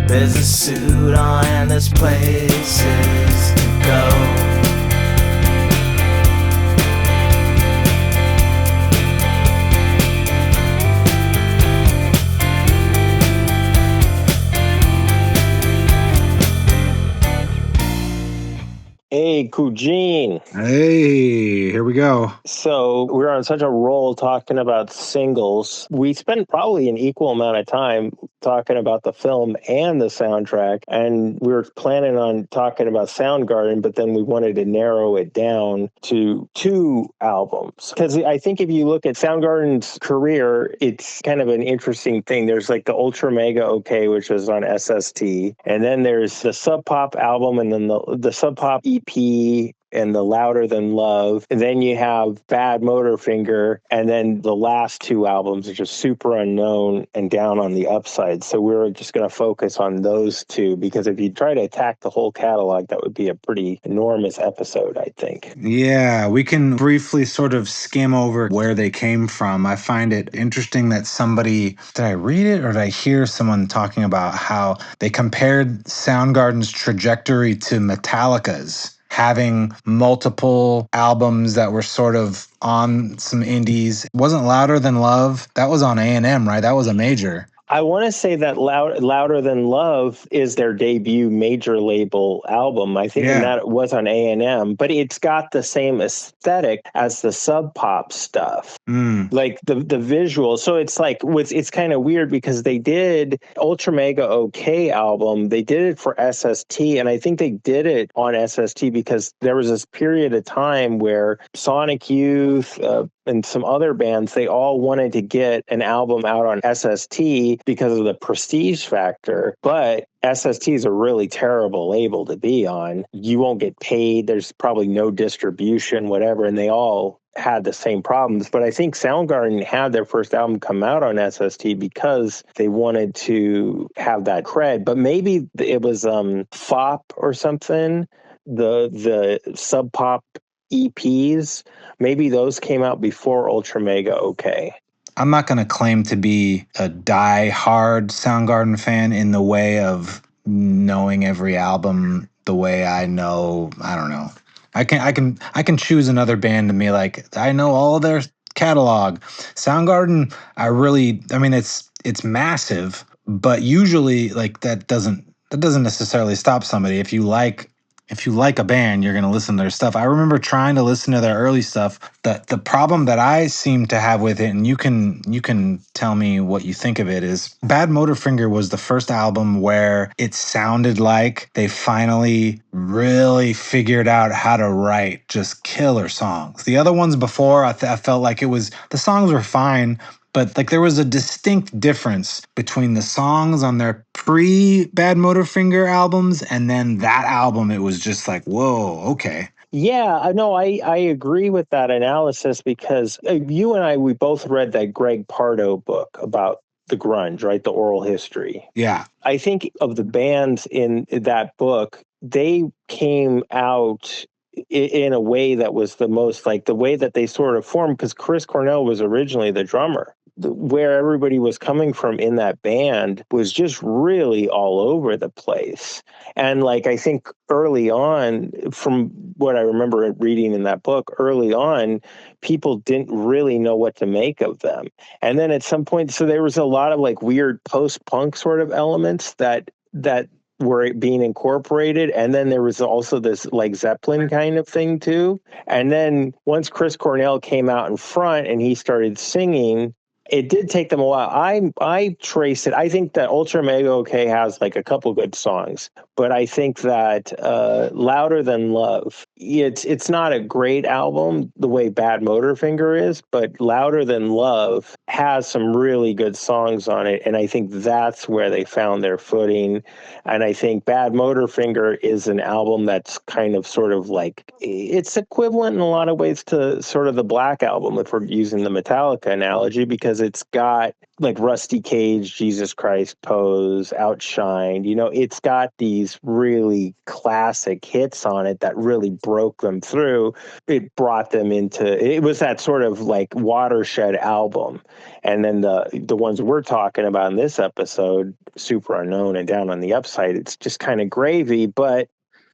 There's a suit on and there's places to go. Hey, Kujin. Hey, here we go. So we're on such a roll talking about singles. We spent probably an equal amount of time talking about the film and the soundtrack. And we were planning on talking about Soundgarden, but then we wanted to narrow it down to 2 albums. Because I think if you look at Soundgarden's career, it's kind of an interesting thing. There's like the Ultra Mega OK, which was on SST. And then there's the Sub Pop album and then the Sub Pop EP and the Louder Than Love. And then you have Bad Motorfinger, and then the last 2 albums, which are Superunknown and Down on the Upside. So we're just going to focus on those 2, because if you try to attack the whole catalog, that would be a pretty enormous episode, I think. Yeah, we can briefly sort of skim over where they came from. I find it interesting that somebody, did I read it or did I hear someone talking about how they compared Soundgarden's trajectory to Metallica's, having multiple albums that were sort of on some indies. It wasn't Louder Than Love. That was on A&M, right? That was a major. I want to say that Louder Than Love is their debut major label album. I think that was on A&M, but it's got the same aesthetic as the Sub Pop stuff. Like the visual. So it's like, it's kind of weird because they did Ultra Mega OK album. They did it for SST, and I think they did it on SST because there was this period of time where Sonic Youth, and some other bands, they all wanted to get an album out on SST because of the prestige factor. But SST is a really terrible label to be on. You won't get paid. There's probably no distribution, whatever. And they all had the same problems. But I think Soundgarden had their first album come out on SST because they wanted to have that cred. But maybe it was FOP or something, the Sub Pop EPs, maybe those came out before Ultra Mega OK. I'm not going to claim to be a die-hard Soundgarden fan in the way of knowing every album the way I know, I don't know. I can choose another band and be like, I know all their catalog. Soundgarden, it's massive, but usually like that doesn't necessarily stop somebody. If you like a band, you're going to listen to their stuff. I remember trying to listen to their early stuff. The problem that I seem to have with it, and you can tell me what you think of it, is Bad Motorfinger was the first album where it sounded like they finally really figured out how to write just killer songs. The other ones before, I felt like the songs were fine, but like there was a distinct difference between the songs on their pre-Bad Motorfinger albums and then that album. It was just like, whoa, okay. Yeah, no, I agree with that analysis because you and I, we both read that Greg Pardo book about the grunge, right? The oral history. Yeah. I think of the bands in that book, they came out in a way that was the most like the way that they sort of formed, because Chris Cornell was originally the drummer. Where everybody was coming from in that band was just really all over the place. And like, I think early on, from what I remember reading in that book, early on, people didn't really know what to make of them. And then at some point, so there was a lot of like weird post-punk sort of elements that were being incorporated. And then there was also this like Zeppelin kind of thing too. And then once Chris Cornell came out in front and he started singing, it did take them a while. I trace it. I think that Ultra Mega OK has like a couple good songs, but I think that Louder Than Love, it's not a great album the way Bad Motorfinger is, but Louder Than Love has some really good songs on it, and I think that's where they found their footing. And I think Bad Motorfinger is an album that's kind of sort of like, it's equivalent in a lot of ways to sort of the Black Album, if we're using the Metallica analogy, because it's got like Rusty Cage, Jesus Christ Pose, Outshined. You know, it's got these really classic hits on it that really broke them through. It brought them into, it was that sort of like watershed album. And then the ones we're talking about in this episode, Superunknown and Down on the Upside, it's just kind of gravy. But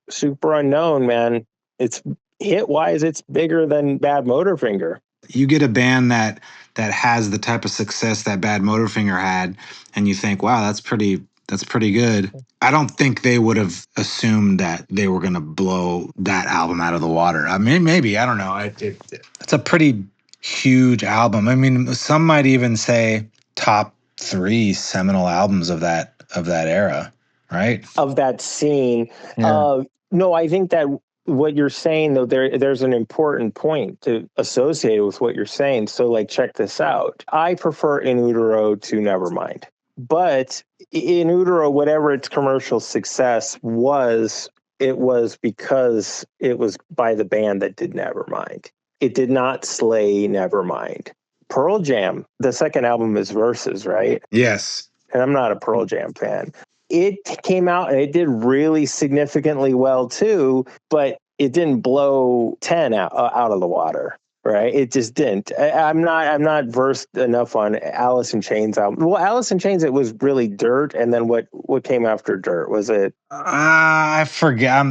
Superunknown, man, it's hit wise, it's bigger than Bad Motorfinger. You get a band that has the type of success that Bad Motorfinger had, and you think, wow, that's pretty good. I don't think they would have assumed that they were going to blow that album out of the water. I mean, maybe, I don't know. It's a pretty huge album. I mean, some might even say top 3 seminal albums of that era, right? Of that scene. Yeah. No, I think that what you're saying, though, there's an important point to associate with what you're saying. So, like, check this out. I prefer In Utero to Nevermind. But In Utero, whatever its commercial success was, it was because it was by the band that did Nevermind. It did not slay Nevermind. Pearl Jam, the second album is Versus, right? Yes. And I'm not a Pearl Jam fan. It came out and it did really significantly well too, but it didn't blow 10 out of the water, right? It just didn't. I'm not versed enough on Alice in Chains album. Well, Alice in Chains, it was really Dirt, and then what came after Dirt? Was it? I forget.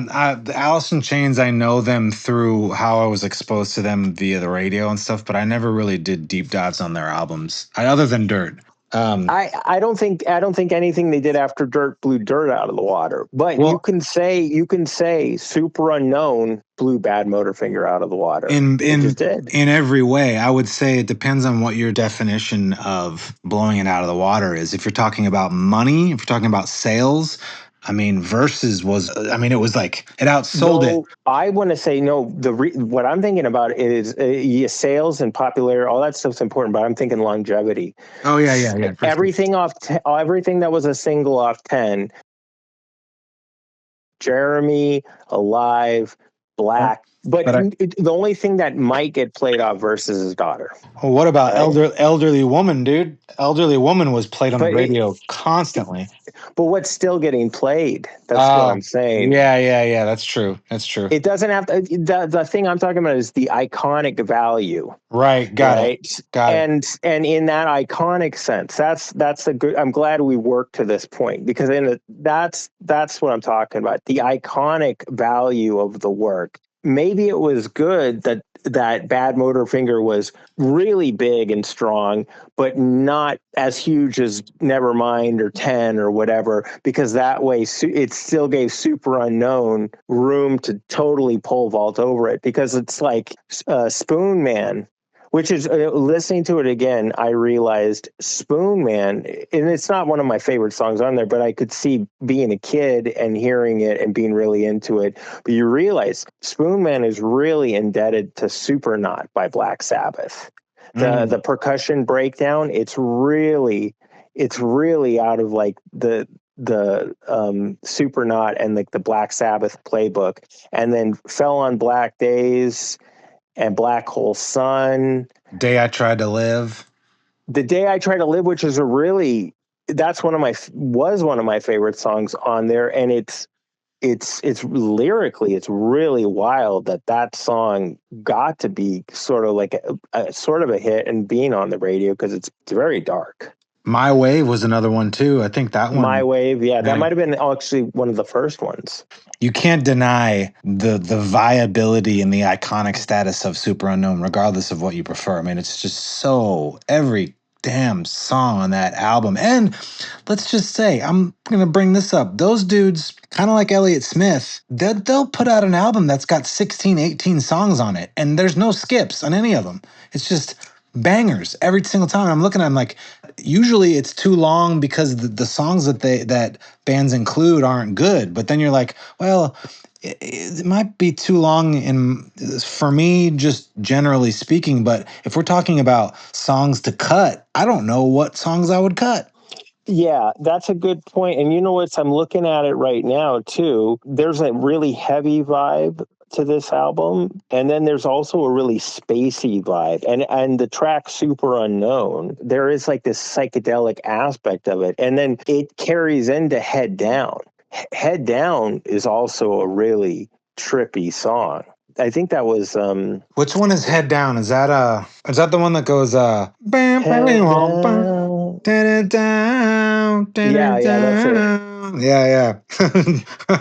The Alice in Chains, I know them through how I was exposed to them via the radio and stuff, but I never really did deep dives on their albums, other than Dirt. I don't think anything they did after Dirt blew Dirt out of the water. But you can say Superunknown blew Bad Motorfinger out of the water. It just did. In every way. I would say it depends on what your definition of blowing it out of the water is. If you're talking about money, if you're talking about sales, I mean, Versus was, it was like, it outsold it. I want to say, no, what I'm thinking about is sales and popularity, all that stuff's important, but I'm thinking longevity. Oh, yeah. Everything everything that was a single off 10, Jeremy, Alive, Black. But the only thing that might get played off Versus is Daughter. Well, what about Elderly Woman, dude? Elderly Woman was played on the radio constantly. But what's still getting played? That's what I'm saying. Yeah. That's true. It doesn't have to. The thing I'm talking about is the iconic value. Right. Got it. And in that iconic sense, that's a good. I'm glad we worked to this point, because that's what I'm talking about. The iconic value of the work. Maybe it was good that Bad Motorfinger was really big and strong, but not as huge as Nevermind or 10 or whatever, because that way it still gave Superunknown room to totally pole vault over it, because it's like Spoon Man, which is, listening to it again, I realized Spoon Man, and it's not one of my favorite songs on there, but I could see being a kid and hearing it and being really into it. But you realize Spoon Man is really indebted to Supernaut by Black Sabbath. The percussion breakdown, it's really out of like the Supernaut and like the Black Sabbath playbook. And then Fell on Black Days and Black Hole Sun. Day I Tried to Live. The Day I Tried to Live, which is was one of my favorite songs on there. And it's lyrically, it's really wild that song got to be sort of like a sort of a hit and being on the radio, because it's very dark. My Wave was another one too. I think that one. My Wave, yeah, that might have been actually one of the first ones. You can't deny the viability and the iconic status of Superunknown, regardless of what you prefer. I mean, it's just so every damn song on that album. And let's just say, I'm gonna bring this up. Those dudes, kind of like Elliott Smith, they'll put out an album that's got 16, 18 songs on it, and there's no skips on any of them. It's just bangers every single time. I'm looking at them like, usually it's too long because the songs that bands include aren't good. But then you're like, well, it might be too long for me, just generally speaking. But if we're talking about songs to cut, I don't know what songs I would cut. Yeah, that's a good point. And you know what? I'm looking at it right now too. There's a really heavy vibe to this album. And then there's also a really spacey vibe. And the track Superunknown, there is like this psychedelic aspect of it. And then it carries into Head Down. Head Down is also a really trippy song. I think that was Which one is Head Down? Is that the one that goes bam, Head bam, bam, Down. down, down, Yeah, that's it. down. Yeah.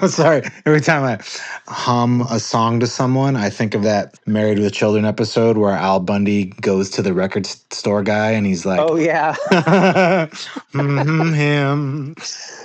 Sorry. Every time I hum a song to someone, I think of that Married with Children episode where Al Bundy goes to the record store guy and he's like, Oh yeah. him.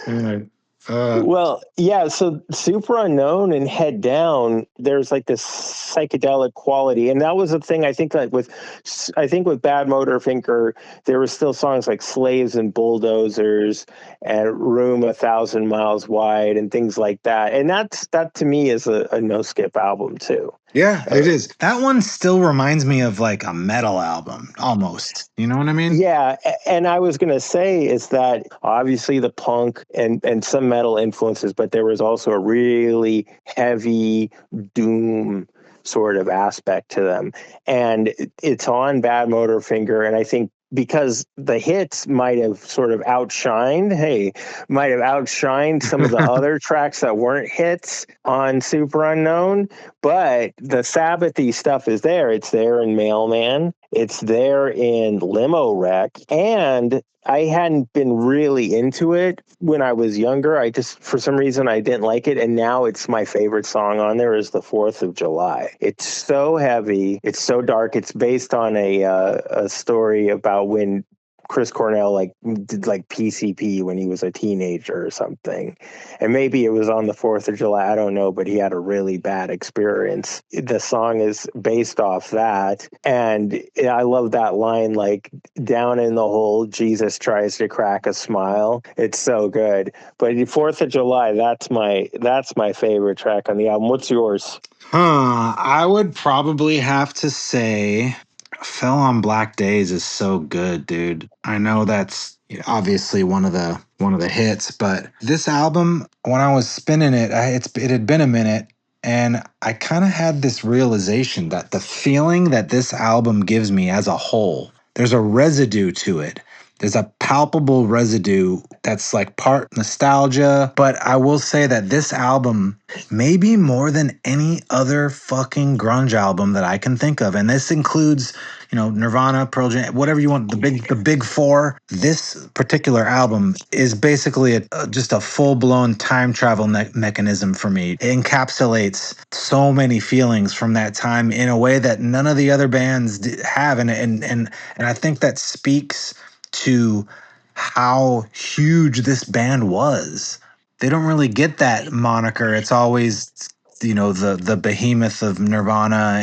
And Well, yeah, so Superunknown and Head Down, there's like this psychedelic quality. And that was the thing I think with Bad Motorfinger, there were still songs like Slaves and Bulldozers and Room 1,000 Miles Wide and things like that. And that to me is a no skip album too. yeah, it is. That one still reminds me of like a metal album, almost. You know what I mean? Yeah, and I was going to say is that obviously the punk and some metal influences, but there was also a really heavy doom sort of aspect to them. And it's on Bad Motorfinger, and I think because the hits might have sort of outshined some of the other tracks that weren't hits on Superunknown, but the Sabbathy stuff is there. It's there in Mailman. It's there in Limo Wreck. And I hadn't been really into it when I was younger. I just, for some reason, I didn't like it. And now it's my favorite song on there is the 4th of July. It's so heavy. It's so dark. It's based on a story about when Chris Cornell did PCP when he was a teenager or something. And maybe it was on the 4th of July, I don't know, but he had a really bad experience. The song is based off that. And I love that line, like, down in the hole, Jesus tries to crack a smile. It's so good. But the 4th of July, that's my favorite track on the album. What's yours? I would probably have to say Fell on Black Days is so good, dude. I know that's obviously one of the hits, but this album, when I was spinning it, it had been a minute, and I kind of had this realization that the feeling that this album gives me as a whole, there's a residue to it. There's a palpable residue that's like part nostalgia, but I will say that this album, maybe more than any other fucking grunge album that I can think of, and this includes, Nirvana, Pearl Jam, whatever you want, the big four. This particular album is basically just a full-blown time travel mechanism for me. It encapsulates so many feelings from that time in a way that none of the other bands have, and I think that speaks to how huge this band was. They don't really get that moniker. It's always, the behemoth of Nirvana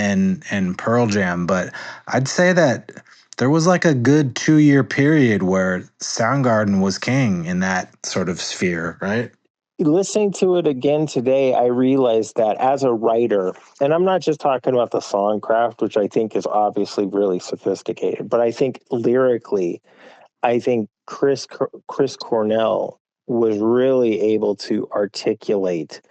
and Pearl Jam. But I'd say that there was like a good 2-year period where Soundgarden was king in that sort of sphere, right? Listening to it again today, I realized that as a writer, and I'm not just talking about the songcraft, which I think is obviously really sophisticated, but I think lyrically, I think Chris Cornell was really able to articulate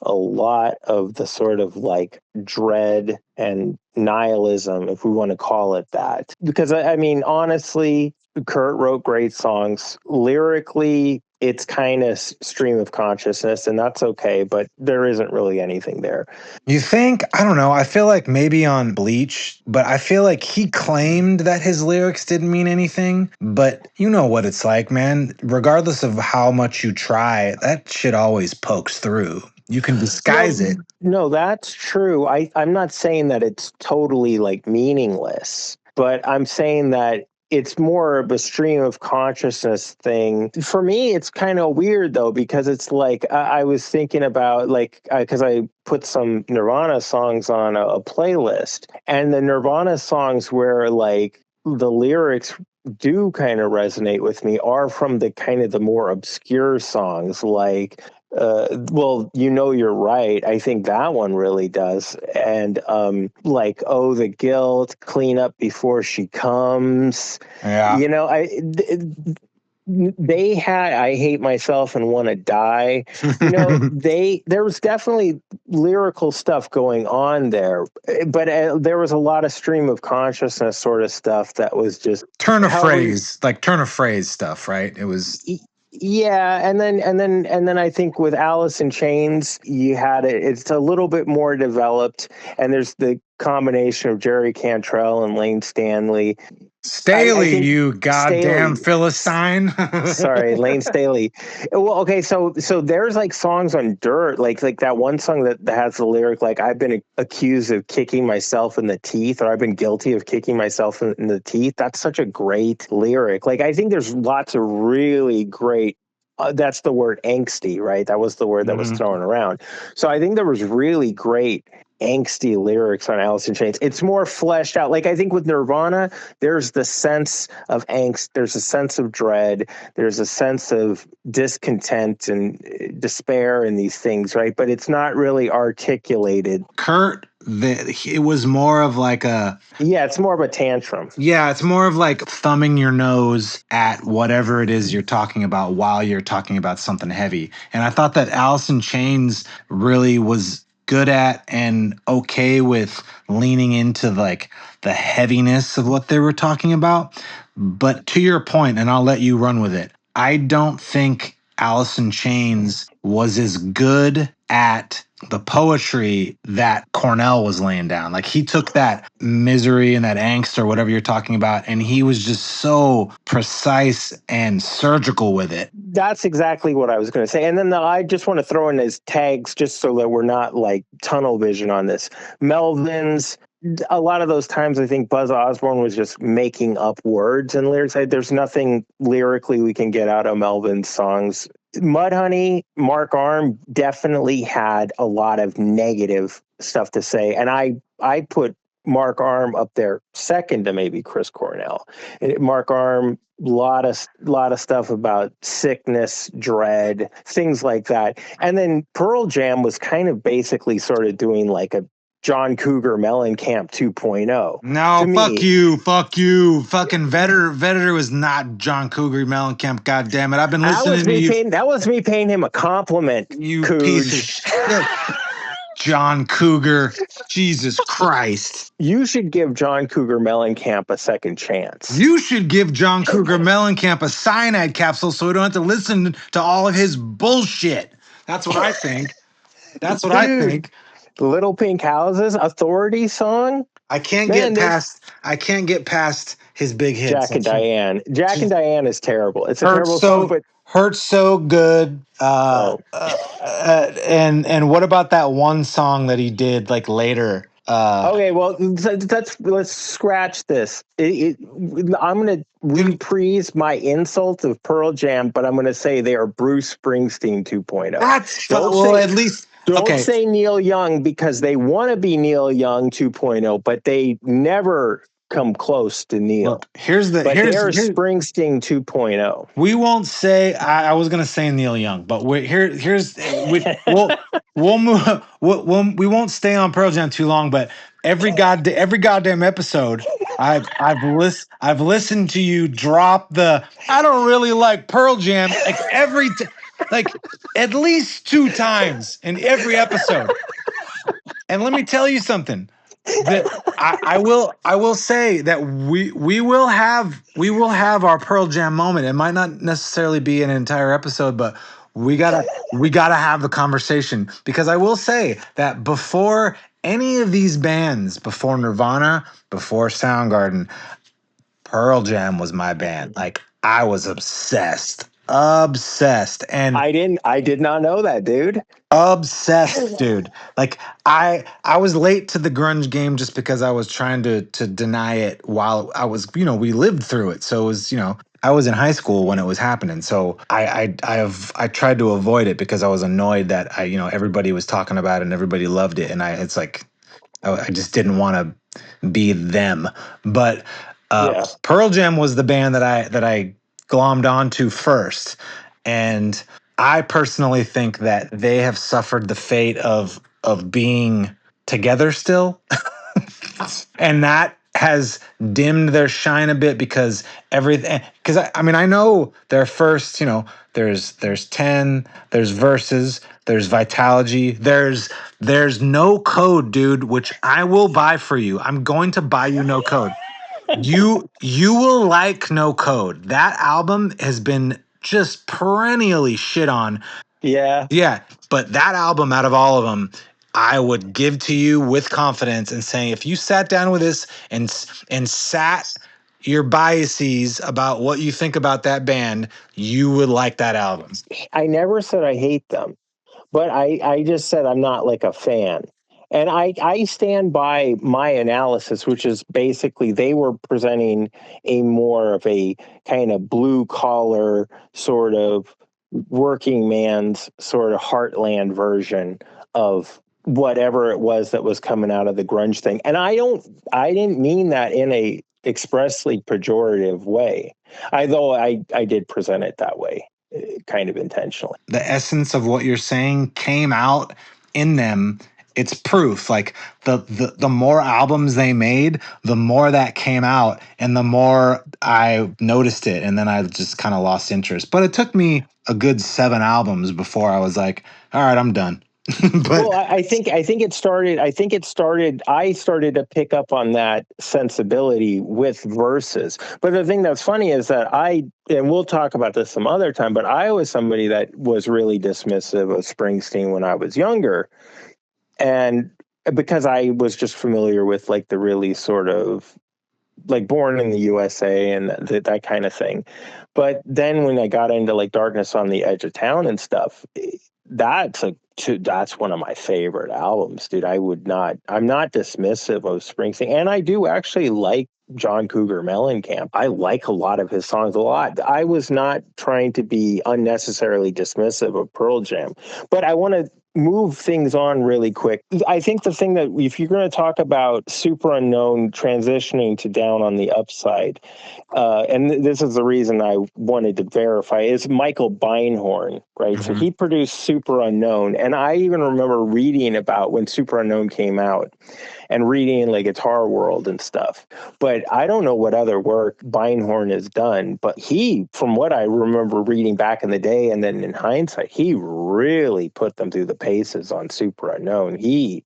a lot of the sort of like dread and nihilism, if we want to call it that. Because I mean, honestly, Kurt wrote great songs. Lyrically, it's kind of stream of consciousness, and that's okay, but there isn't really anything there. You think? I don't know. I feel like maybe on Bleach, but I feel like he claimed that his lyrics didn't mean anything. But you know what it's like, man. Regardless of how much you try, that shit always pokes through. You can disguise it. No, that's true. I'm not saying that it's totally like meaningless, but I'm saying that it's more of a stream of consciousness thing. For me, it's kind of weird though, because it's like I was thinking about because I put some Nirvana songs on a playlist, and the Nirvana songs where like the lyrics do kind of resonate with me are from the kind of the more obscure songs like well, you're right. I think that one really does. And like, oh, the guilt, clean up before she comes. Yeah. they had I Hate Myself and Want to Die. There was definitely lyrical stuff going on there, but there was a lot of stream of consciousness sort of stuff that was just turn of however phrase, like turn of phrase stuff, right? It was yeah, and then I think with Alice in Chains, you had it. It's a little bit more developed, and there's the combination of Jerry Cantrell and Lane Stanley. I Staley, think you goddamn Staley. Philistine. Sorry, Lane Staley. Well, okay, so there's like songs on Dirt, like that one song that has the lyric like I've been accused of kicking myself in the teeth, or I've been guilty of kicking myself in the teeth. That's such a great lyric. Like I think there's lots of really great. That's the word angsty, right? That was the word that was Mhm. thrown around. So I think there was really great angsty lyrics on Alice in Chains. It's more fleshed out. Like I think with Nirvana, there's the sense of angst, there's a sense of dread, there's a sense of discontent and despair in these things, right? But it's not really articulated. Kurt, it was more of like a Yeah, it's more of a tantrum. yeah, it's more of like thumbing your nose at whatever it is you're talking about while you're talking about something heavy. And I thought that Alice in Chains really was good at and okay with leaning into like the heaviness of what they were talking about. But to your point, and I'll let you run with it, I don't think Alice in Chains was as good at the poetry that Cornell was laying down. Like he took that misery and that angst or whatever you're talking about, and he was just so precise and surgical with it. That's exactly what I was going to say. And then I just want to throw in as tags just so that we're not like tunnel vision on this. Melvin's, a lot of those times I think Buzz Osborne was just making up words and lyrics. There's nothing lyrically we can get out of Melvin's songs. Mudhoney, Mark Arm definitely had a lot of negative stuff to say. And I put Mark Arm up there second to maybe Chris Cornell. Mark Arm, lot of stuff about sickness, dread, things like that. And then Pearl Jam was kind of basically sort of doing like a John Cougar Mellencamp 2.0. No, to fuck me. you. Fucking Vetter was not John Cougar Mellencamp, goddammit. I've been listening to you. That was me paying him a compliment, You Couge. piece of shit. John Cougar. Jesus Christ. You should give John Cougar Mellencamp a second chance. You should give John Cougar Mellencamp a cyanide capsule so we don't have to listen to all of his bullshit. That's what I think. That's what I think. Little Pink Houses, Authority song. I can't get past his big hits. Jack and Diane. Jack and Diane is terrible. It's a Hurts terrible so, song, but hurts so good. And what about that one song that he did like later? Okay, well, let's scratch this. I'm going to reprise my insult of Pearl Jam, but I'm going to say they are Bruce Springsteen 2.0. Don't say Neil Young, because they want to be Neil Young 2.0, but they never come close to Neil. Look, here's they're Springsteen 2.0. We won't say. I was gonna say Neil Young, but we'll move. We won't stay on Pearl Jam too long. But every goddamn episode, I've listened to you drop the I don't really like Pearl Jam like at least 2 times in every episode. And let me tell you something. That I will say that we will have our Pearl Jam moment. It might not necessarily be an entire episode, but we gotta have the conversation, because I will say that before any of these bands, before Nirvana, before Soundgarden, Pearl Jam was my band. Like I was obsessed. And I did not know that, dude. Obsessed, dude. Like I was late to the grunge game just because I was trying to deny it while I was, we lived through it. So it was, I was in high school when it was happening. So I tried to avoid it because I was annoyed that everybody was talking about it and everybody loved it, and I just didn't want to be them. But Pearl Jam was the band that I glommed onto first, and I personally think that they have suffered the fate of being together still. And that has dimmed their shine a bit because everything, because I mean, I know their first, you know, there's 10, there's Verses, there's Vitalogy, there's No Code, dude, which I will buy for you. I'm going to buy you No Code. You will like No Code. That album has been just perennially shit on. Yeah. Yeah, but that album out of all of them, I would give to you with confidence and saying if you sat down with this and sat your biases about what you think about that band, you would like that album. I never said I hate them, but I just said I'm not like a fan. And I stand by my analysis, which is basically they were presenting a more of a kind of blue collar sort of working man's sort of heartland version of whatever it was that was coming out of the grunge thing. And I didn't mean that in a expressly pejorative way. Though I did present it that way, kind of intentionally. The essence of what you're saying came out in them. It's proof. Like the more albums they made, the more that came out, and the more I noticed it, and then I just kind of lost interest. But it took me a good 7 albums before I was like, all right, I'm done. But well, I think it started. I started to pick up on that sensibility with Verses. But the thing that's funny is that and we'll talk about this some other time, but I was somebody that was really dismissive of Springsteen when I was younger. And because I was just familiar with like the really sort of like Born in the USA and that kind of thing. But then when I got into like Darkness on the Edge of Town and stuff, that's one of my favorite albums, dude. I'm not dismissive of Springsteen, and I do actually like John Cougar Mellencamp. I like a lot of his songs a lot. I was not trying to be unnecessarily dismissive of Pearl Jam, but I want to move things on really quick. I think the thing that if you're going to talk about Superunknown transitioning to Down on the Upside, and this is the reason I wanted to verify, is Michael Beinhorn, right? Mhm. So he produced Superunknown, and I even remember reading about when Superunknown came out and reading like Guitar World and stuff. But I don't know what other work Beinhorn has done, but he, from what I remember reading back in the day and then in hindsight, he really put them through the paces on Superunknown. He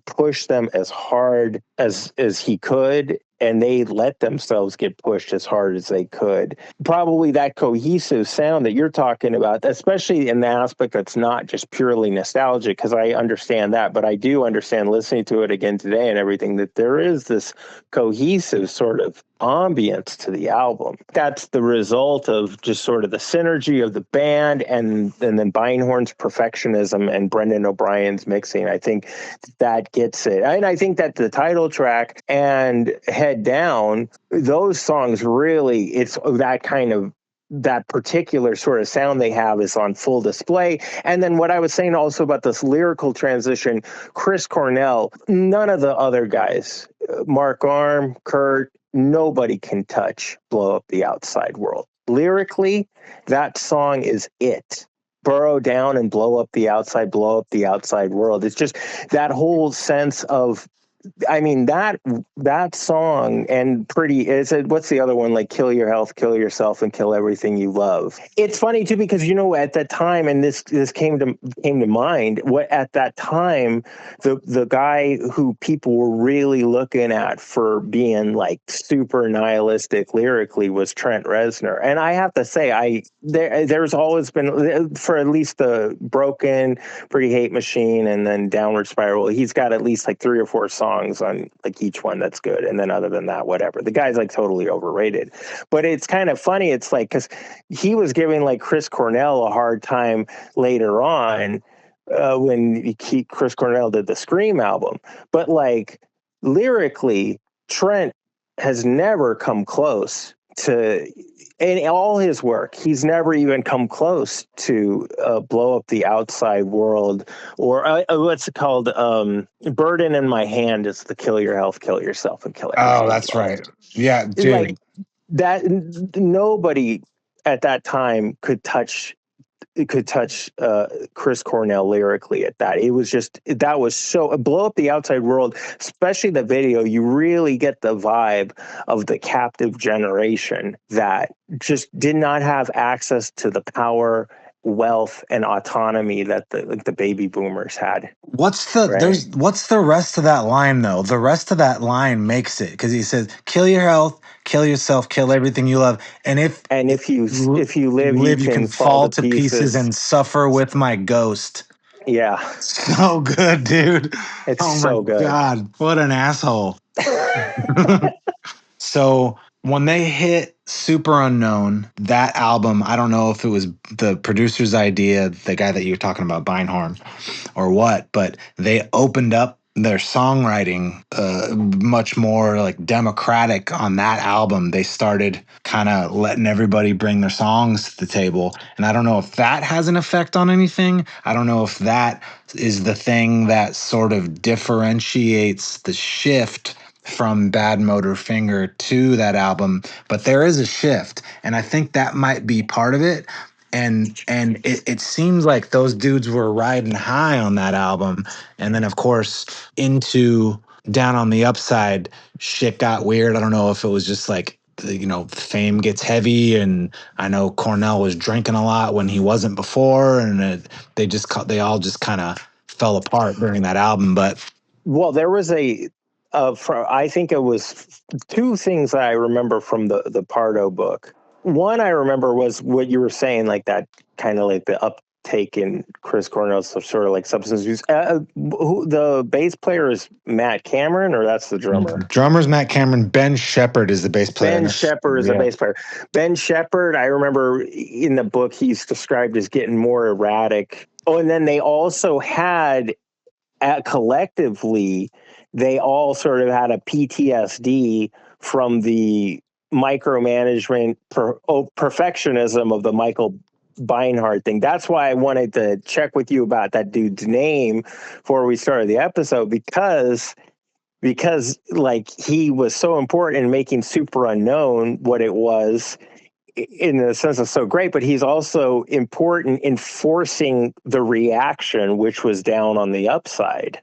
pushed them as hard as he could, and they let themselves get pushed as hard as they could. Probably that cohesive sound that you're talking about, especially in the aspect that's not just purely nostalgic, because I understand that, but I do understand listening to it again today and everything, that there is this cohesive sort of ambience to the album. That's the result of just sort of the synergy of the band and then Beinhorn's perfectionism and Brendan O'Brien's mixing. I think that gets it. And I think that the title track and Head Down, those songs really, it's that kind of that particular sort of sound they have is on full display. And then what I was saying also about this lyrical transition, Chris Cornell, none of the other guys, Mark Arm, Kurt, nobody can touch Blow Up the Outside World. Lyrically, that song is it. Burrow down and blow up the outside world. It's just that whole sense of, I mean, that song and what's the other one, like Kill Your Health, Kill Yourself, and Kill Everything You Love. It's funny too, because at that time, and this came to mind, what at that time the guy who people were really looking at for being like super nihilistic lyrically was Trent Reznor. And I have to say, there's always been, for at least the Broken, Pretty Hate Machine, and then Downward Spiral, he's got at least like 3 or 4 songs on like each one that's good, and then other than that, whatever. The guy's like totally overrated. But it's kind of funny, it's like, because he was giving like Chris Cornell a hard time later on when Chris Cornell did the Scream album, but like lyrically, Trent has never come close to, in all his work, he's never even come close to Blow Up the Outside World, or what's it called? Burden in My Hand is the Kill Your Health, Kill Yourself, and Kill Everything. Oh, that's right. Yeah, dude. Like that, nobody at that time could touch could touch Chris Cornell lyrically at that. It was just, that was so, Blow Up the Outside World, especially the video, you really get the vibe of the captive generation that just did not have access to the power, wealth, and autonomy that the baby boomers had. What's the rest of that line though? The rest of that line makes it, because he says, "Kill your health, kill yourself, kill everything you love, and if you live, you can fall to pieces and suffer with my ghost." Yeah, So good, dude. it's Oh so my good. God, what an asshole. So when they hit Superunknown, that album, I don't know if it was the producer's idea, the guy that you were talking about, Beinhorn, or what, but they opened up their songwriting much more like democratic on that album. They started kind of letting everybody bring their songs to the table. And I don't know if that has an effect on anything. I don't know if that is the thing that sort of differentiates the shift from Bad Motor Finger to that album, but there is a shift, and I think that might be part of it. And it seems like those dudes were riding high on that album, and then of course into Down on the Upside, shit got weird. I don't know if it was just like, fame gets heavy, and I know Cornell was drinking a lot when he wasn't before, and they all just kind of fell apart during that album. But well, there was I think it was two things that I remember from the Pardo book. One I remember was what you were saying, like that kind of like the uptake in Chris Cornell's sort of like substance use. The bass player is Matt Cameron, or that's the drummer? Drummer's Matt Cameron. Ben Shepherd is the bass player. Ben Shepherd is the bass player. Ben Shepherd, I remember in the book, he's described as getting more erratic. Oh, and then they also had, collectively, they all sort of had a PTSD from the micromanagement, perfectionism of the Michael Beinhard thing. That's why I wanted to check with you about that dude's name before we started the episode, because like he was so important in making Superunknown what it was, in the sense of so great, but he's also important in forcing the reaction, which was Down on the Upside.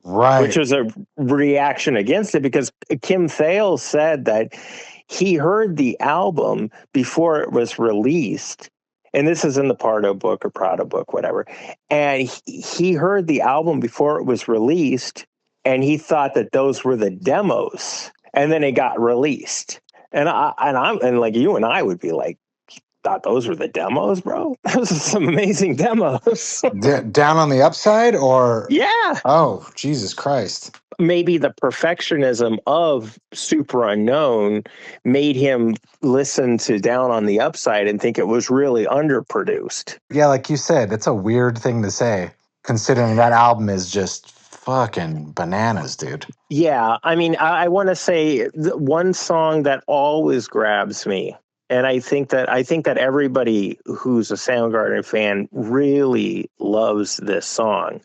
Right. Which was a reaction against it, because Kim Thale said that he heard the album before it was released. And this is in the Pardo book or Prado book, whatever. And he heard the album before it was released, and he thought that those were the demos. And then it got released. And I'm like, you and I would be like, thought those were the demos, bro? Those are some amazing demos. Down on the Upside, or? Yeah. Oh, Jesus Christ. Maybe the perfectionism of Superunknown made him listen to Down on the Upside and think it was really underproduced. Yeah, like you said, that's a weird thing to say, considering that album is just fucking bananas, dude. Yeah, I mean, I want to say one song that always grabs me, and I think that everybody who's a Soundgarden fan really loves this song,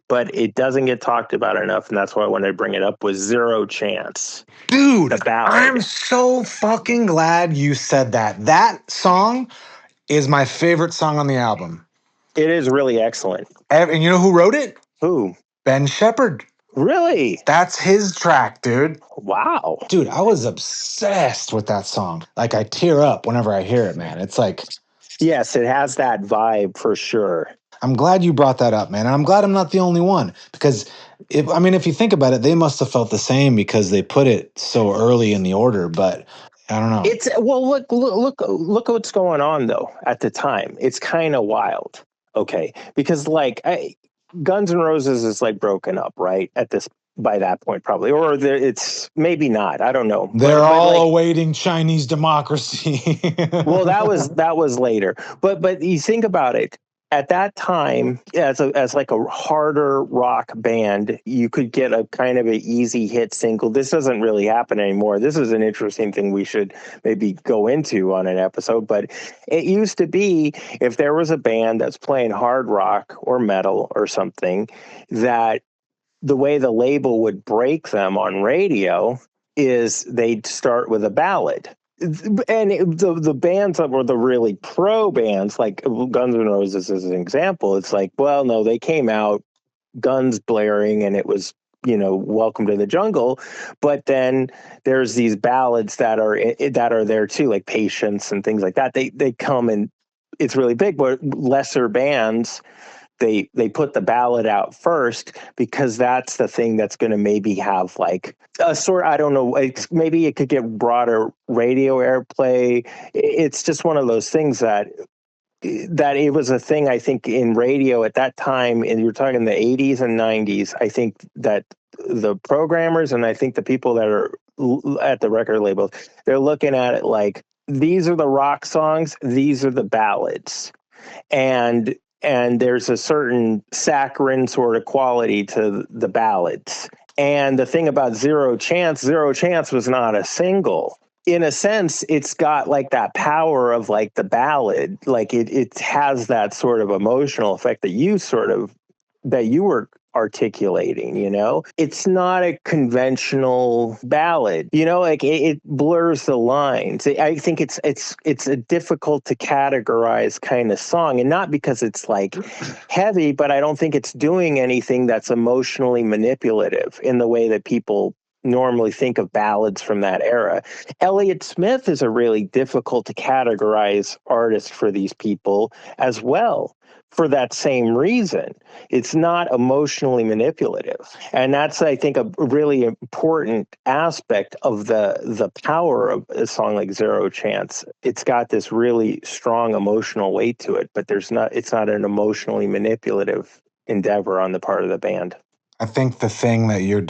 but it doesn't get talked about enough, and that's why I wanted to bring it up, was Zero Chance. Dude, the ballad. I'm so fucking glad you said that. That song is my favorite song on the album. It is really excellent. And you know who wrote it? Who? Ben Shepherd. Really? That's his track, dude. Wow. Dude, I was obsessed with that song. Like, I tear up whenever I hear it, man. It's like... Yes, it has that vibe for sure. I'm glad you brought that up, man. And I'm glad I'm not the only one, because if you think about it, they must have felt the same because they put it so early in the order, but I don't know. It's, well, look what's going on though at the time. It's kind of wild. Okay. Because like Guns N' Roses is like broken up, right? By that point, probably, or it's maybe not. I don't know. They're all awaiting Chinese democracy. Well, that was later. But you think about it. At that time, as like a harder rock band, you could get a kind of an easy hit single. This doesn't really happen anymore. This is an interesting thing we should maybe go into on an episode. But it used to be, if there was a band that's playing hard rock or metal or something, that the way the label would break them on radio is they'd start with a ballad. the bands that were the really pro bands, like Guns N' Roses as an example, it's like, well, no, they came out guns blaring and it was, welcome to the jungle. But then there's these ballads that are there too, like Patience and things like that. They come and it's really big. But lesser bands, they put the ballad out first because that's the thing that's going to maybe have like a sort, I don't know, maybe it could get broader radio airplay. It's just one of those things that it was a thing, I think, in radio at that time, and you're talking the 80s and 90s. I think that the programmers and I think the people that are at the record labels, they're looking at it like, these are the rock songs, these are the ballads. And there's a certain saccharine sort of quality to the ballads. And the thing about Zero Chance was not a single. In a sense, it's got like that power of like the ballad. Like it has that sort of emotional effect that you were articulating, it's not a conventional ballad, like it blurs the lines. I think it's a difficult to categorize kind of song, and not because it's like heavy, but I don't think it's doing anything that's emotionally manipulative in the way that people normally think of ballads from that era. Elliott Smith is a really difficult to categorize artist for these people as well, for that same reason. It's not emotionally manipulative. And that's, I think, a really important aspect of the power of a song like Zero Chance. It's got this really strong emotional weight to it, but it's not an emotionally manipulative endeavor on the part of the band. I think the thing that you're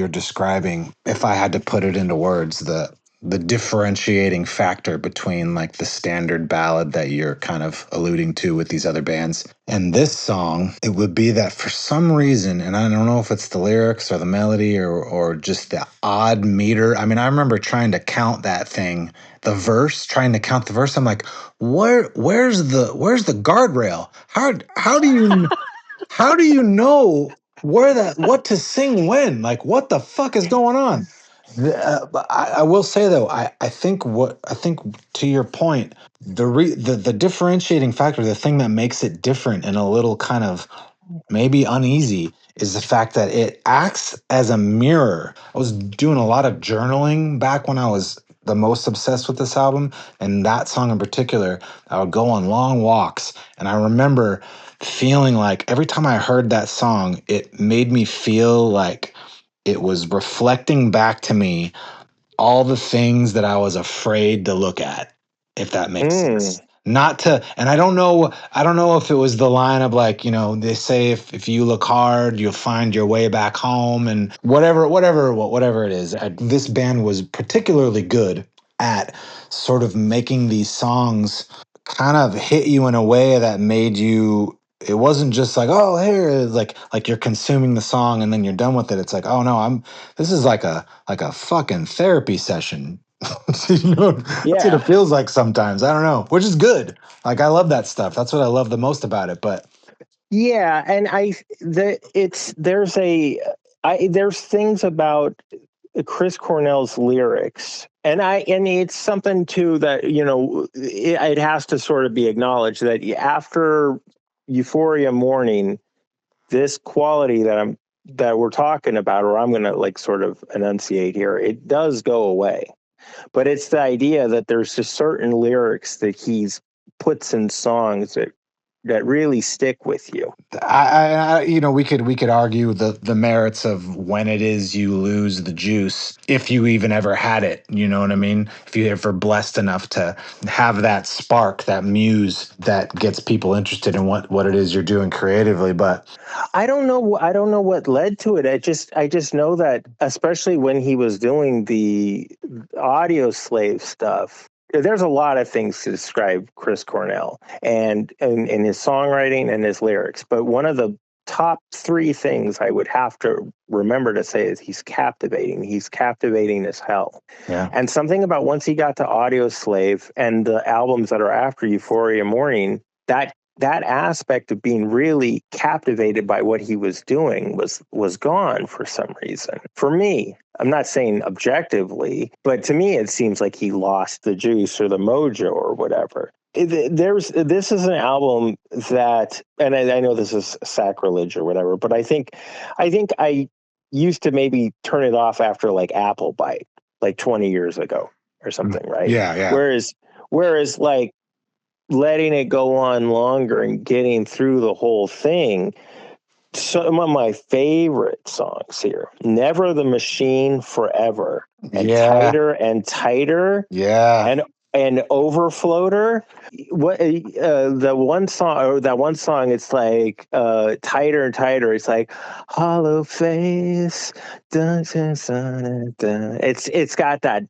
describing, if I had to put it into words, the differentiating factor between like the standard ballad that you're kind of alluding to with these other bands and this song, it would be that for some reason, and I don't know if it's the lyrics or the melody or just the odd meter. I mean, I remember trying to count that thing, trying to count the verse. I'm like, where's the guardrail? How do you know what to sing when? Like, what the fuck is going on? But I will say though, I think to your point, the differentiating factor, the thing that makes it different and a little kind of maybe uneasy, is the fact that it acts as a mirror. I was doing a lot of journaling back when I was the most obsessed with this album, and that song in particular. I would go on long walks, and I remember feeling like every time I heard that song, it made me feel like it was reflecting back to me all the things that I was afraid to look at, if that makes sense. Not to, and I don't know if it was the line of like, they say if you look hard, you'll find your way back home, and whatever it is. This band was particularly good at sort of making these songs kind of hit you in a way that made you, it wasn't just like, oh, here, like you're consuming the song and then you're done with it. It's like, oh no, this is like a fucking therapy session. That's what it feels like sometimes. I don't know, which is good. Like, I love that stuff. That's what I love the most about it. But yeah, and there's things about Chris Cornell's lyrics, and it's something too that it has to sort of be acknowledged that after Euphoria Morning, this quality that we're talking about, or I'm going to like sort of enunciate here, it does go away. But it's the idea that there's just certain lyrics that he's puts in songs that really stick with you. we could argue the merits of when it is you lose the juice, if you even ever had it. You know what I mean? If you're ever blessed enough to have that spark, that muse that gets people interested in what it is you're doing creatively. But I don't know what led to it. I just know that, especially when he was doing the Audio Slave stuff, there's a lot of things to describe Chris Cornell and in his songwriting and his lyrics. But one of the top three things I would have to remember to say is he's captivating. He's captivating as hell. Yeah. And something about once he got to Audio Slave and the albums that are after Euphoria Morning, that that aspect of being really captivated by what he was doing was gone for some reason. For me, I'm not saying objectively, but to me, it seems like he lost the juice or the mojo or whatever. This is an album that, and I know this is sacrilege or whatever, but I used to maybe turn it off after like Applebite, like 20 years ago or something, right? Yeah. Whereas like letting it go on longer and getting through the whole thing, some of my favorite songs here: Never the Machine, Forever, and Yeah. Tighter and Tighter, Yeah. and Overfloater. What that one song, it's like Tighter and Tighter, it's like hollow face, dun, dun, dun, dun. It's got that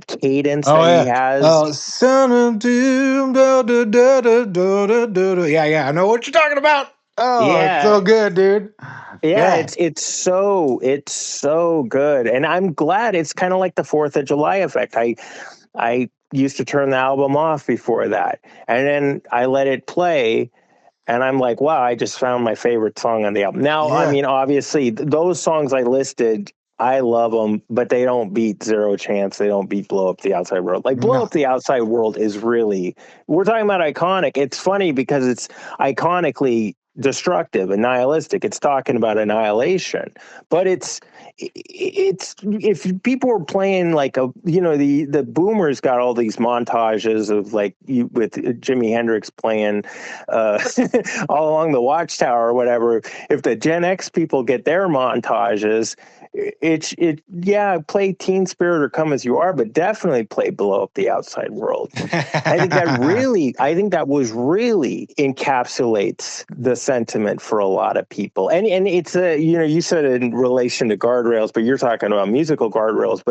cadence Oh that he yeah. has. Oh, son of doom, da, da, da, da, da, da, da, da. Yeah. I know what you're talking about. Oh, it's Yeah, so good, dude. yeah, Yeah. it's so good, and I'm glad. It's kind of like the Fourth of July effect. I used to turn the album off before that, and then I let it play, and I'm like, wow, I just found my favorite song on the album. Now, I Yeah. mean, obviously, those songs I listed, I love them, but they don't beat Zero Chance. They don't beat Blow Up the Outside World. Like, Blow No. Up the Outside World is really, we're talking about iconic. It's funny because it's iconically destructive and nihilistic. It's talking about annihilation, but it's if people were playing like the boomers got all these montages of like with Jimi Hendrix playing all along the Watchtower or whatever. If the Gen X people get their montages, yeah, play Teen Spirit or Come As You Are, but definitely play Blow Up the Outside World. I think that was really encapsulates the sentiment for a lot of people. And it's you said in relation to guardrails, but you're talking about musical guardrails,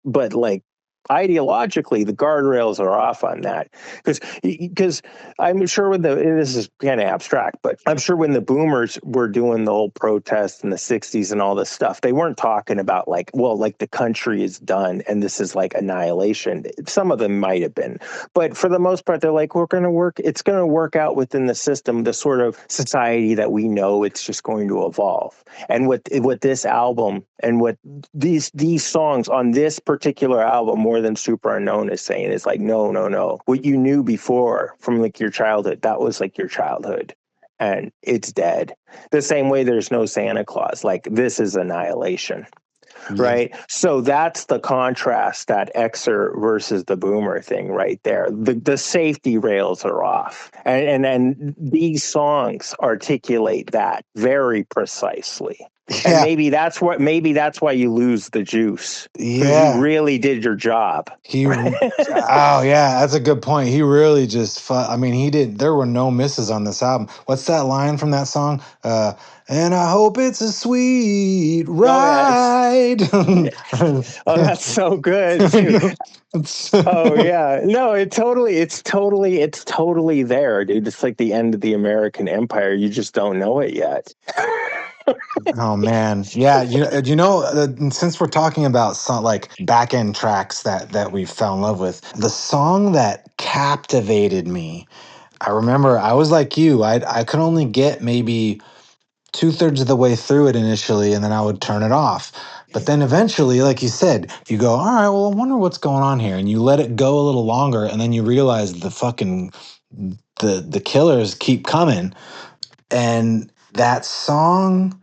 but like ideologically the guardrails are off on that, because I'm sure this is kind of abstract, but I'm sure when the boomers were doing the whole protest in the 60s and all this stuff, they weren't talking about like, well, like the country is done and this is like annihilation. Some of them might have been, but for the most part, they're like, it's going to work out within the system, the sort of society that we know. It's just going to evolve. And what this album and what these songs on this particular album, more than Superunknown, is saying is like, no. What you knew before from like your childhood, that was like your childhood, and it's dead. The same way there's no Santa Claus. Like, this is annihilation. Yeah. Right. So that's the contrast, that Xer versus the boomer thing right there. The safety rails are off. And these songs articulate that very precisely. And Yeah. maybe that's why you lose the juice, because you Yeah. really did your job. Oh yeah, that's a good point. He really just I mean, he did, there were no misses on this album. What's that line from that song? And I hope it's a sweet Oh yeah, ride. oh, that's so good too. Oh yeah, no, it's totally there, dude. It's like the end of the American Empire. You just don't know it yet. Oh man, yeah. Since we're talking about like back end tracks that we fell in love with, the song that captivated me, I remember I was like you. I could only get maybe 2/3 of the way through it initially, and then I would turn it off. But then eventually, like you said, you go, all right, well, I wonder what's going on here, and you let it go a little longer, and then you realize the killers keep coming, and that song.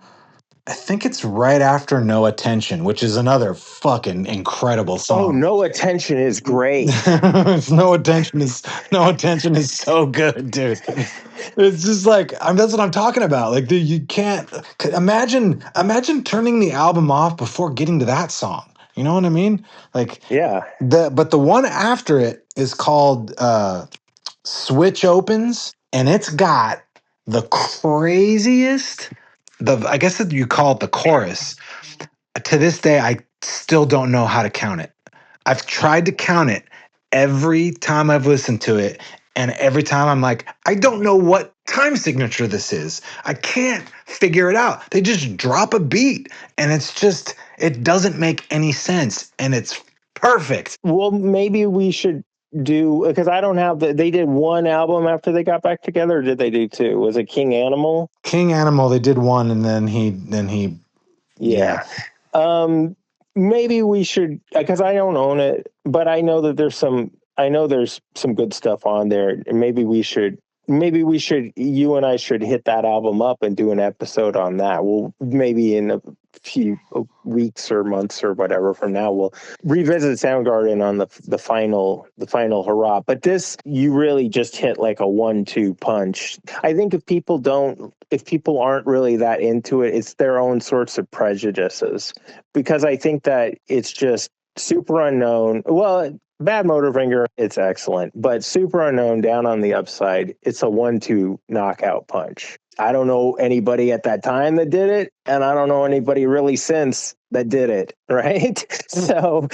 I think it's right after No Attention, which is another fucking incredible Oh, song. No Attention is great. No Attention is so good, dude. It's just like that's what I'm talking about. Like you can't imagine turning the album off before getting to that song. You know what I mean? Like Yeah. but the one after it is called Switch Opens, and it's got the craziest, I guess that you call it the chorus. To this day, I still don't know how to count it. I've tried to count it every time I've listened to it, and every time I'm like, I don't know what time signature this is. I can't figure it out. They just drop a beat, and it doesn't make any sense, and it's perfect. Well, maybe we should do, because I don't have they did one album after they got back together, or did they do two? Was it King Animal? King Animal, they did one, and then he Yeah. Maybe we should, because I don't own it, but I know that there's some good stuff on there, and maybe you and I should hit that album up and do an episode on that. We'll maybe in a few weeks or months or whatever from now, we'll revisit Soundgarden on the final hurrah. But this, you really just hit like a 1-2 punch. I think if people aren't really that into it, it's their own sorts of prejudices, because I think that it's just Superunknown. Well, Bad Motorfinger, it's excellent, but Superunknown, Down on the Upside, it's a 1-2 knockout punch. I don't know anybody at that time that did it, and I don't know anybody really since that did it, right? So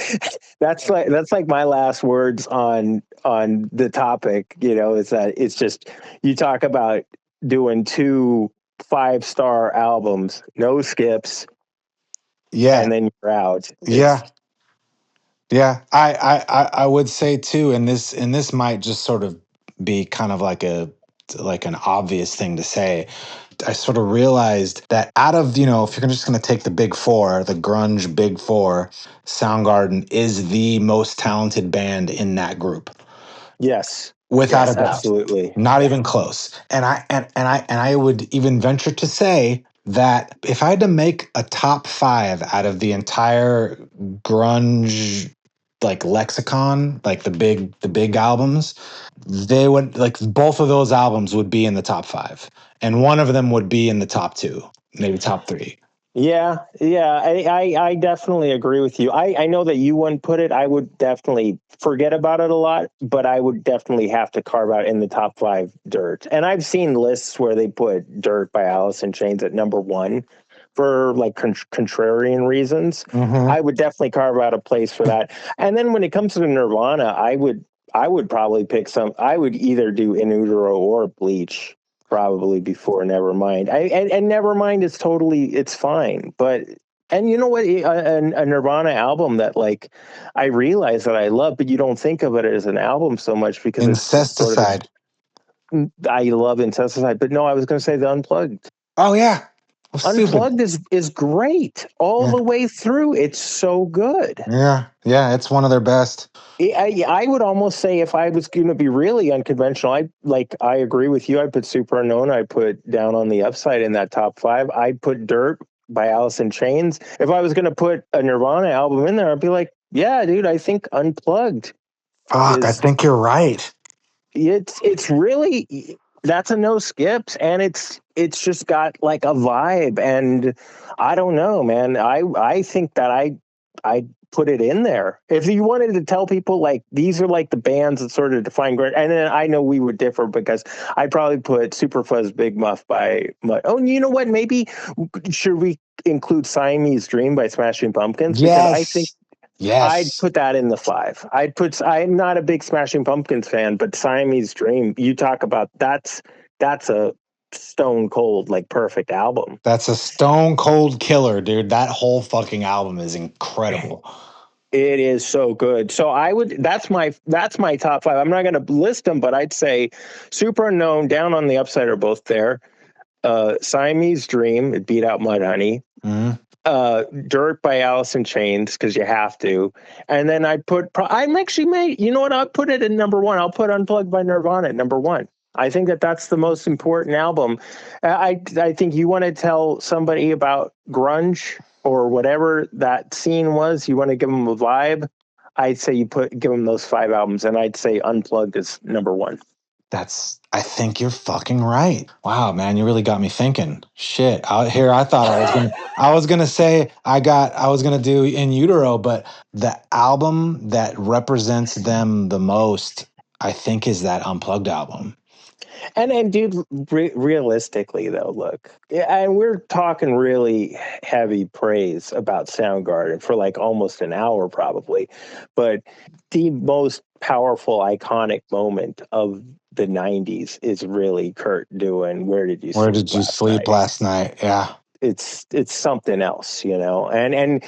that's like my last words on the topic, is that it's just, you talk about doing 2 5-star albums, no skips, and then you're out. Yeah, I would say too, and this might just sort of be kind of like an obvious thing to say. I sort of realized that out of, if you're just going to take the big four, the grunge big four, Soundgarden is the most talented band in that group. Yes. Without Yes, a doubt. absolutely. Not even close. And I would even venture to say that if I had to make a top 5 out of the entire grunge like lexicon, like the big albums, they would, like, both of those albums would be in the top 5. And one of them would be in the top 2, maybe top 3. Yeah. I definitely agree with you. I know that you wouldn't put it. I would definitely forget about it a lot, but I would definitely have to carve out in the top 5 Dirt. And I've seen lists where they put Dirt by Alice in Chains at number 1 for like contrarian reasons. Mm-hmm. I would definitely carve out a place for that. And then when it comes to Nirvana, I would probably pick I would either do In Utero or Bleach, probably before Nevermind. And Nevermind is it's fine. But, and you know what, a Nirvana album that like I realize that I love, but you don't think of it as an album so much because it's sort of, I love Incesticide, but no, I was going to say the Unplugged. Oh yeah. Unplugged is great all the way through. It's so good. Yeah, it's one of their best. I would almost say, if I was going to be really unconventional, I agree with you. I put Superunknown, I put Down on the Upside in that top 5. I'd put Dirt by Alice in Chains. If I was going to put a Nirvana album in there, I'd be like, yeah, dude, I think Unplugged. Fuck, I think you're right. It's really, that's a no skips, and it's just got like a vibe, and I don't know, man. I think that I put it in there. If you wanted to tell people like these are like the bands that sort of define grunge, and then I know we would differ because I'd probably put Superfuzz Big Muff by Oh, you know what? Maybe should we include Siamese Dream by Smashing Pumpkins? Yes. Because I think I'd put that in the 5. I'm not a big Smashing Pumpkins fan, but Siamese Dream, you talk about, that's a stone cold, like perfect album. That's a stone cold killer, dude. That whole fucking album is incredible. It is so good. So that's my top 5. I'm not going to list them, but I'd say Superunknown, Down on the Upside are both there. Siamese Dream, it beat out Mudhoney. Mm-hmm. Dirt by Alice in Chains, because you have to. And then I'll put it at number 1. I'll put Unplugged by Nirvana at number 1. I think that's the most important album. I think you want to tell somebody about grunge or whatever that scene was, you want to give them a vibe, I'd say give them those 5 albums, and I'd say Unplugged is number 1. I think you're fucking right. Wow, man, you really got me thinking. Shit, I thought I was gonna say I was gonna do In Utero, but the album that represents them the most, I think, is that Unplugged album. And dude, realistically though, look, and we're talking really heavy praise about Soundgarden for like almost an hour probably, but the most powerful, iconic moment of the 90s is really Kurt doing Where Did You Sleep Last Night? Yeah. It's something else, and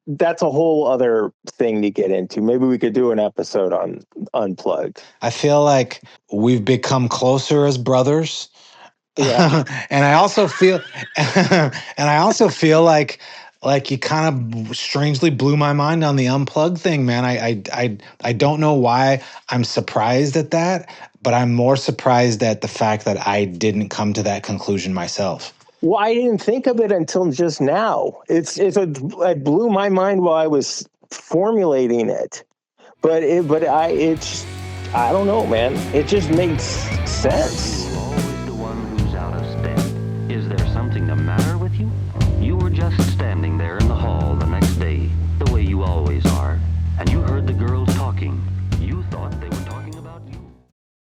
that's a whole other thing to get into. Maybe we could do an episode on Unplugged. I feel like we've become closer as brothers. Yeah. And I also feel like you kind of strangely blew my mind on the Unplugged thing, man. I don't know why I'm surprised at that, but I'm more surprised at the fact that I didn't come to that conclusion myself. Well, I didn't think of it until just now. It blew my mind while I was formulating it, I don't know, man. It just makes sense. Always the one who's out of step. Is there something the matter with you? You were just standing there in the hall the next day, the way you always are, and you heard the girl